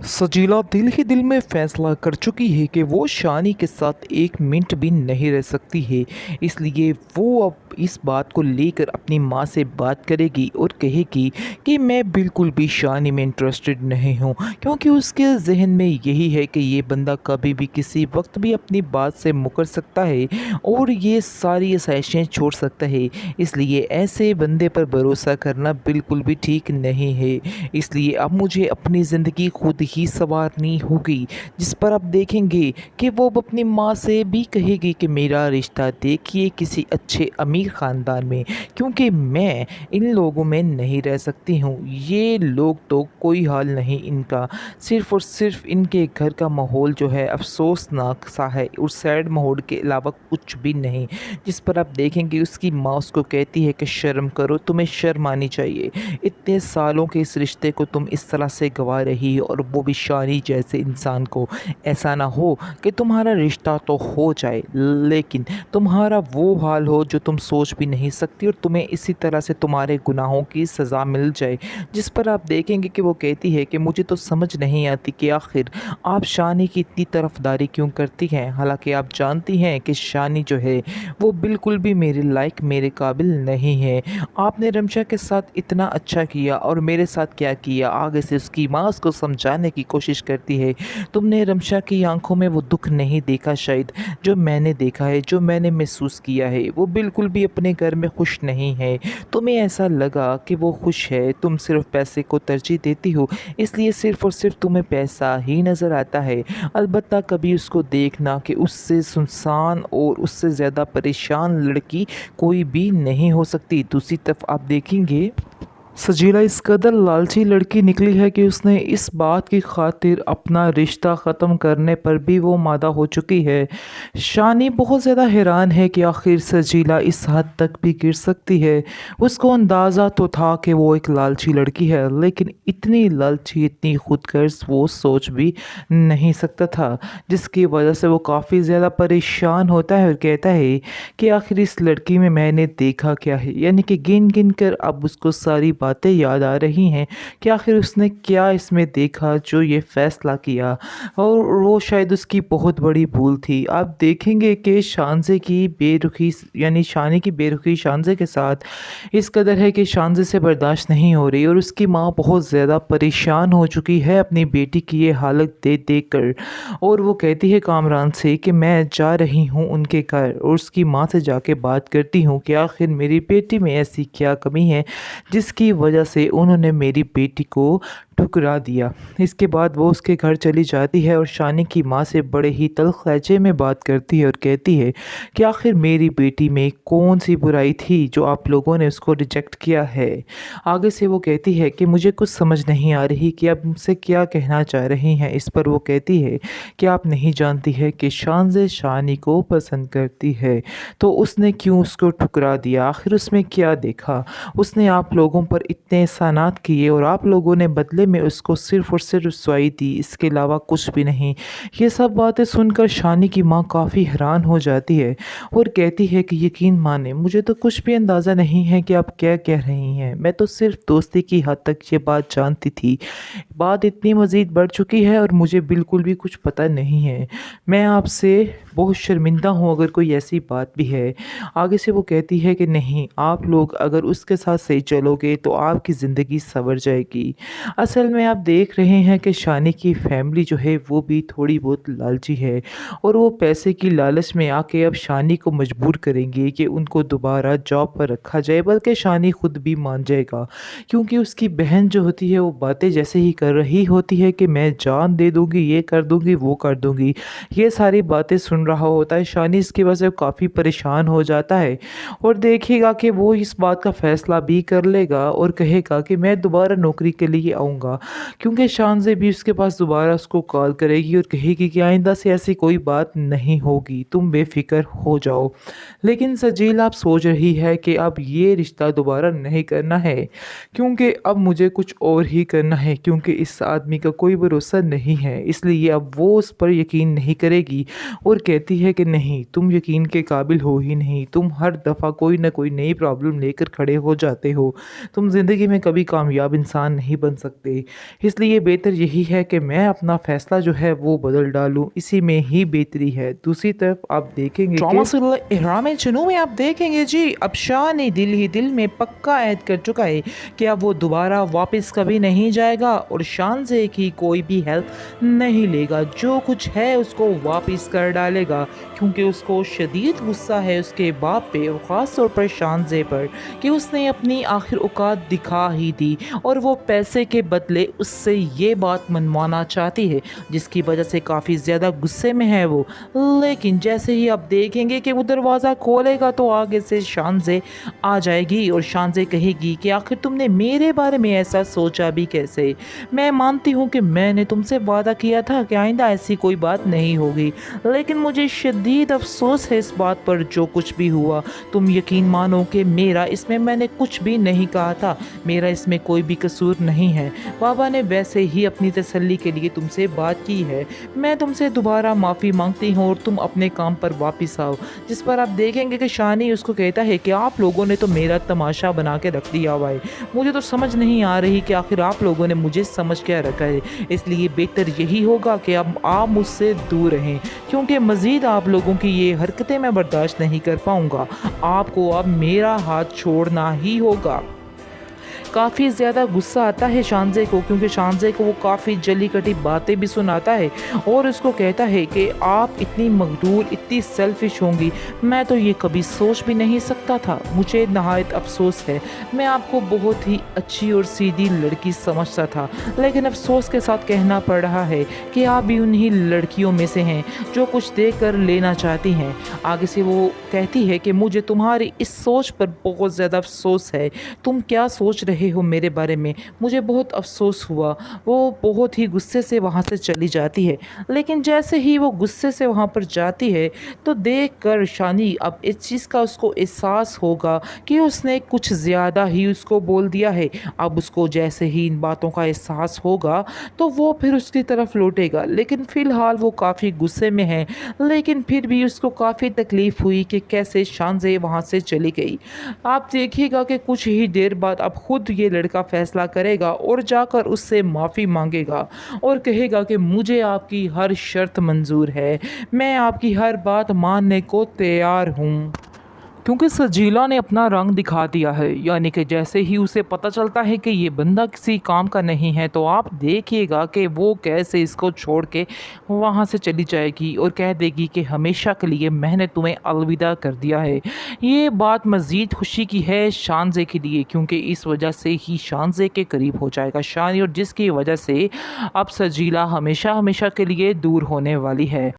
सजीला दिल ही दिल में फैसला कर चुकी है कि वो शानी के साथ एक मिनट भी नहीं रह सकती है। इसलिए वो अब इस बात को लेकर अपनी माँ से बात करेगी और कहेगी कि मैं बिल्कुल भी शानी में इंटरेस्टेड नहीं हूँ, क्योंकि उसके जहन में यही है कि ये बंदा कभी भी किसी वक्त भी अपनी बात से मुकर सकता है और ये सारी आसाइशें छोड़ सकता है। इसलिए ऐसे बंदे पर भरोसा करना बिल्कुल भी ठीक नहीं है। इसलिए अब मुझे अपनी ज़िंदगी खुद ही संवारनी होगी, जिस पर आप देखेंगे कि वो अब अपनी माँ से भी कहेगी कि मेरा रिश्ता देखिए किसी अच्छे अमीर ख़ानदान में, क्योंकि मैं इन लोगों में नहीं रह सकती हूँ। ये लोग तो कोई हाल नहीं इनका, सिर्फ़ और सिर्फ इनके घर का माहौल जो है अफ़सोसनाक सा है और सैड माहौल के अलावा कुछ भी नहीं। जिस पर आप देखेंगे उसकी माँ उसको कहती है कि शर्म करो, तुम्हें शर्म आनी चाहिए। इतने सालों के इस रिश्ते को तुम इस तरह से गंवा रही हो, और वो भी शानी जैसे इंसान को। ऐसा ना हो कि तुम्हारा रिश्ता तो हो जाए लेकिन तुम्हारा वो हाल हो जो तुम सोच भी नहीं सकती, और तुम्हें इसी तरह से तुम्हारे गुनाहों की सज़ा मिल जाए। जिस पर आप देखेंगे कि वो कहती है कि मुझे तो समझ नहीं आती कि आखिर आप शानी की इतनी तरफदारी क्यों करती हैं, हालांकि आप जानती हैं कि शानी जो है वो बिल्कुल भी मेरे लायक, मेरे काबिल नहीं है। आपने रमशा के साथ इतना अच्छा किया और मेरे साथ क्या किया। आगे से उसकी माँ उसको समझाने की कोशिश करती है, तुमने रमशा की आंखों में वो दुख नहीं देखा शायद जो मैंने देखा है, जो मैंने महसूस किया है। वो बिल्कुल भी अपने घर में खुश नहीं है। तुम्हें ऐसा लगा कि वो खुश है, तुम सिर्फ पैसे को तरजीह देती हो, इसलिए सिर्फ और सिर्फ तुम्हें पैसा ही नज़र आता है। अलबत्ता कभी उसको देखना कि उससे सुनसान और उससे ज़्यादा परेशान लड़की कोई भी नहीं हो सकती। दूसरी तरफ आप देखेंगे सजीला इस कदर लालची लड़की निकली है कि उसने इस बात की खातिर अपना रिश्ता ख़त्म करने पर भी वो मादा हो चुकी है। शानी बहुत ज़्यादा हैरान है कि आखिर सजीला इस हद तक भी गिर सकती है। उसको अंदाज़ा तो था कि वो एक लालची लड़की है, लेकिन इतनी लालची, इतनी खुदगर्ज़ वो सोच भी नहीं सकता था, जिसकी वजह से वो काफ़ी ज़्यादा परेशान होता है और कहता है कि आखिर इस लड़की में मैंने देखा क्या है। यानी कि गिन गिन कर अब उसको सारी बातें याद आ रही हैं कि आखिर उसने क्या इसमें देखा जो ये फ़ैसला किया, और वो शायद उसकी बहुत बड़ी भूल थी। आप देखेंगे कि शानज़े की बेरुखी, यानी शानी की बेरुखी शानज़े के साथ इस कदर है कि शानज़े से बर्दाश्त नहीं हो रही, और उसकी माँ बहुत ज़्यादा परेशान हो चुकी है अपनी बेटी की ये हालत देख देख कर। और वो कहती है कामरान से कि मैं जा रही हूँ उनके घर और उसकी माँ से जाके बात करती हूँ कि आखिर मेरी बेटी में ऐसी क्या कमी है जिसकी वजह से उन्होंने मेरी बेटी को ठुकरा दिया। इसके बाद वो उसके घर चली जाती है और शानी की माँ से बड़े ही तल्ख़ लहजे में बात करती है और कहती है कि आखिर मेरी बेटी में कौन सी बुराई थी जो आप लोगों ने उसको रिजेक्ट किया है। आगे से वो कहती है कि मुझे कुछ समझ नहीं आ रही कि आप मुझसे क्या कहना चाह रही हैं। इस पर वो कहती है कि आप नहीं जानती है कि शानज़े शानी को पसंद करती है, तो उसने क्यों उसको ठुकरा दिया, आखिर उसमें क्या देखा। उसने आप लोगों पर इतने एहसानात किए और आप लोगों ने बदले में उसको सिर्फ़ और सिर्फ रुसवाई दी, इसके अलावा कुछ भी नहीं। ये सब बातें सुनकर शानी की माँ काफ़ी हैरान हो जाती है और कहती है कि यकीन माने मुझे तो कुछ भी अंदाज़ा नहीं है कि आप क्या कह रही हैं। मैं तो सिर्फ दोस्ती की हद तक ये बात जानती थी। बात इतनी मज़ीद बढ़ चुकी है और मुझे बिल्कुल भी कुछ पता नहीं है। मैं आपसे बहुत शर्मिंदा हूँ अगर कोई ऐसी बात भी है। आगे से वो कहती है कि नहीं, आप लोग अगर उसके साथ सही चलोगे तो आपकी ज़िंदगी संवर जाएगी। असल में आप देख रहे हैं कि शानी की फैमिली जो है वो भी थोड़ी बहुत लालची है, और वो पैसे की लालच में आके अब शानी को मजबूर करेंगे कि उनको दोबारा जॉब पर रखा जाए, बल्कि शानी खुद भी मान जाएगा, क्योंकि उसकी बहन जो होती है वो बातें जैसे ही कर रही होती है कि मैं जान दे दूँगी, ये कर दूँगी, वो कर दूँगी। ये सारी बातें सुन रहा होता है शानी, इसकी वजह से काफ़ी परेशान हो जाता है और देखेगा कि वो इस बात का फ़ैसला भी कर लेगा और कहेगा कि मैं दोबारा नौकरी के लिए आऊँगा, क्योंकि शानज़े भी उसके पास दोबारा उसको कॉल करेगी और कहेगी कि आइंदा से ऐसी कोई बात नहीं होगी, तुम बेफ़िक्र हो जाओ। लेकिन सजील आप सोच रही है कि अब ये रिश्ता दोबारा नहीं करना है, क्योंकि अब मुझे कुछ और ही करना है, क्योंकि इस आदमी का कोई भरोसा नहीं है। इसलिए अब वो उस पर यकीन नहीं करेगी और कहती है कि नहीं, तुम यकीन के काबिल हो ही नहीं, तुम हर दफ़ा कोई ना कोई नई प्रॉब्लम लेकर खड़े हो जाते हो, तुम ज़िंदगी में कभी कामयाब इंसान नहीं बन सकते। है। इसलिए बेहतर यही है कि मैं अपना फ़ैसला जो है वो बदल डालूँ, इसी में ही बेहतरी है। दूसरी तरफ आप देखेंगे ड्रामा कि सीरियल इहराम जुनून में आप देखेंगे जी, अब शाह ने दिल ही दिल में पक्का ऐद कर चुका है कि अब वो दोबारा वापस कभी नहीं जाएगा और शानज़े की कोई भी हेल्प नहीं लेगा। जो कुछ है उसको वापस कर डालेगा, क्योंकि उसको शदीद गुस्सा है उसके बाप पे और ख़ास तौर पर शानज़े पर कि उसने अपनी आखिर औकात दिखा ही दी और वो पैसे के बदले उससे ये बात मनवाना चाहती है, जिसकी वजह से काफ़ी ज़्यादा गुस्से में है वो। लेकिन जैसे ही आप देखेंगे कि वो दरवाज़ा खोलेगा तो आगे से शानज़े आ जाएगी और शानज़े कहेगी कि आखिर तुमने मेरे बारे में ऐसा सोचा भी कैसे। मैं मानती हूँ कि मैंने तुमसे वादा किया था कि आइंदा ऐसी कोई बात नहीं होगी, लेकिन मुझे शदीद अफसोस है इस बात पर जो कुछ भी हुआ। तुम यकीन मानो कि मैंने कुछ भी नहीं कहा था, मेरा इसमें कोई भी कसूर नहीं है। बाबा ने वैसे ही अपनी तसल्ली के लिए तुमसे बात की है। मैं तुमसे दोबारा माफ़ी मांगती हूँ और तुम अपने काम पर वापस आओ। जिस पर आप देखेंगे कि शानी उसको कहता है कि आप लोगों ने तो मेरा तमाशा बना के रख दिया हुआ है। मुझे तो समझ नहीं आ रही कि आखिर आप लोगों ने मुझे समझ क्या रखा है। इसलिए बेहतर यही होगा कि अब आप मुझसे दूर रहें, क्योंकि मज़ीद आप लोगों की ये हरकतें मैं बर्दाश्त नहीं कर पाऊँगा। आपको अब मेरा हाथ छोड़ना ही होगा। काफ़ी ज़्यादा गुस्सा आता है शानज़े को, क्योंकि शानज़े को वो काफ़ी जली कटी बातें भी सुनाता है और उसको कहता है कि आप इतनी मगरूर, इतनी सेल्फिश होंगी, मैं तो ये कभी सोच भी नहीं सकता था। मुझे नहायत अफ़सोस है, मैं आपको बहुत ही अच्छी और सीधी लड़की समझता था, लेकिन अफ़सोस के साथ कहना पड़ रहा है कि आप भी उन्हीं लड़कियों में से हैं जो कुछ देख कर लेना चाहती हैं। आगे से वो कहती है कि मुझे तुम्हारी इस सोच पर बहुत ज़्यादा अफ़सोस है। तुम क्या सोच रहे हो मेरे बारे में, मुझे बहुत अफसोस हुआ। वो बहुत ही गुस्से से वहाँ से चली जाती है, लेकिन जैसे ही वो गुस्से से वहाँ पर जाती है तो देखकर शानी अब इस चीज़ का उसको एहसास होगा कि उसने कुछ ज़्यादा ही उसको बोल दिया है। अब उसको जैसे ही इन बातों का एहसास होगा तो वो फिर उसकी तरफ लौटेगा, लेकिन फ़िलहाल वो काफ़ी गुस्से में है। लेकिन फिर भी उसको काफ़ी तकलीफ़ हुई कि कैसे शानज़े वहाँ से चली गई। आप देखिएगा कि कुछ ही देर बाद अब खुद ये लड़का फ़ैसला करेगा और जाकर उससे माफ़ी मांगेगा और कहेगा कि मुझे आपकी हर शर्त मंज़ूर है, मैं आपकी हर बात मानने को तैयार हूँ। क्योंकि सजीला ने अपना रंग दिखा दिया है, यानी कि जैसे ही उसे पता चलता है कि ये बंदा किसी काम का नहीं है तो आप देखिएगा कि वो कैसे इसको छोड़ के वहाँ से चली जाएगी और कह देगी कि हमेशा के लिए मैंने तुम्हें अलविदा कर दिया है। ये बात मज़ीद खुशी की है शानज़े के लिए, क्योंकि इस वजह से ही शानज़े के करीब हो जाएगा शानी, और जिसकी वजह से अब सजीला हमेशा हमेशा के लिए दूर होने वाली है।